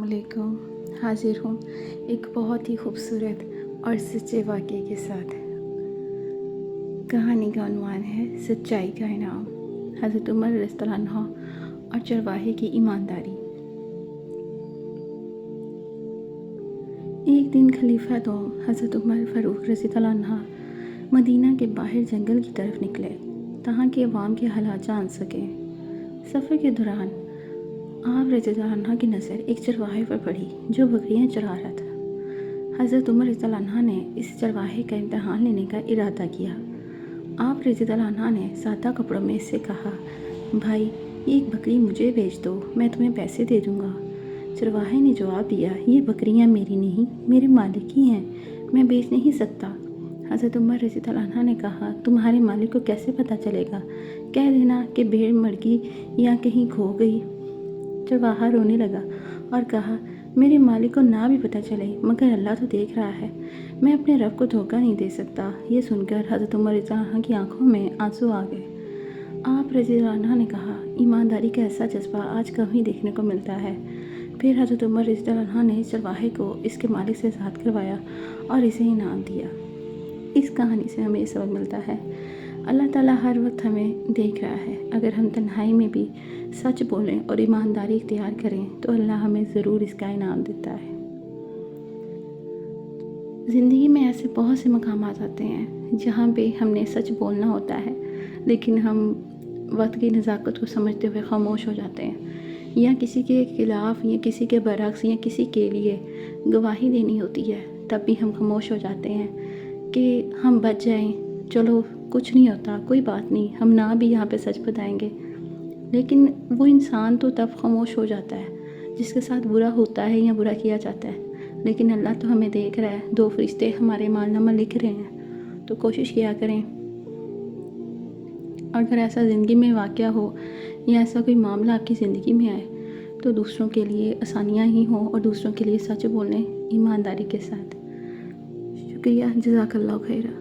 अस्सलामुअलैकुम। हाजिर हूँ एक बहुत ही खूबसूरत और सच्चे वाक़ये के साथ। कहानी का उन्वान है सच्चाई का इनाम। हज़रत उमर रज़ियल्लाहु अन्हु और चरवाहे की ईमानदारी। एक दिन खलीफा दो हज़रत उमर फ़ारूक रज़ियल्लाहु अन्हु मदीना के बाहर जंगल की तरफ निकले ताकि के अवाम के हालात जान सकें। सफ़र के दौरान आप रज़ियल्लाहु अन्हु की नज़र एक चरवाहे पर पड़ी जो बकरियां चरा रहा था। हज़रत उमर रज़ियल्लाहु अन्हु ने इस चरवाहे का इम्तहान लेने का इरादा किया। आप रज़ियल्लाहु अन्हु ने सादा कपड़ों में इससे कहा, भाई ये एक बकरी मुझे बेच दो, मैं तुम्हें पैसे दे दूँगा। चरवाहे ने जवाब दिया, ये बकरियां मेरी नहीं, मेरे मालिक की हैं, मैं बेच नहीं सकता। हज़रत उमर रज़ियल्लाहु अन्हु ने कहा, तुम्हारे मालिक को कैसे पता चलेगा? कह देना कि भेड़ मर गई या कहीं खो गई। चरवाहा रोने लगा और कहा, मेरे मालिक को ना भी पता चले मगर अल्लाह तो देख रहा है, मैं अपने रब को धोखा नहीं दे सकता। ये सुनकर हज़रत उमर रज़ियल्लाहु अन्हु की आंखों में आंसू आ गए। आप रज़ियल्लाहु अन्हु ने कहा, ईमानदारी का ऐसा जज्बा आज कम ही देखने को मिलता है। फिर हज़रत उमर रज़ियल्लाहु अन्हु ने चरवाहे को इसके मालिक से साथ करवाया और इसे इनाम दिया। इस कहानी से हमें सबक मिलता है, अल्लाह ताला हर वक्त हमें देख रहा है। अगर हम तन्हाई में भी सच बोलें और ईमानदारी इख्तियार करें तो अल्लाह हमें ज़रूर इसका इनाम देता है। ज़िंदगी में ऐसे बहुत से मकामात आते हैं जहाँ पे हमने सच बोलना होता है, लेकिन हम वक्त की नज़ाकत को समझते हुए खामोश हो जाते हैं, या किसी के ख़िलाफ़ या किसी के बरक्स या किसी के लिए गवाही देनी होती है, तब भी हम खामोश हो जाते हैं कि हम बच जाएं, चलो कुछ नहीं होता, कोई बात नहीं, हम ना भी यहाँ पे सच बताएंगे। लेकिन वो इंसान तो तब खामोश हो जाता है जिसके साथ बुरा होता है या बुरा किया जाता है, लेकिन अल्लाह तो हमें देख रहा है, दो फरिश्ते हमारे मालनामा लिख रहे हैं। तो कोशिश किया करें, अगर ऐसा ज़िंदगी में वाक़या हो या ऐसा कोई मामला आपकी ज़िंदगी में आए तो दूसरों के लिए आसानियाँ ही हों और दूसरों के लिए सच बोलें ईमानदारी के साथ। शुक्रिया, जज़ाकल्लाहु खैरा।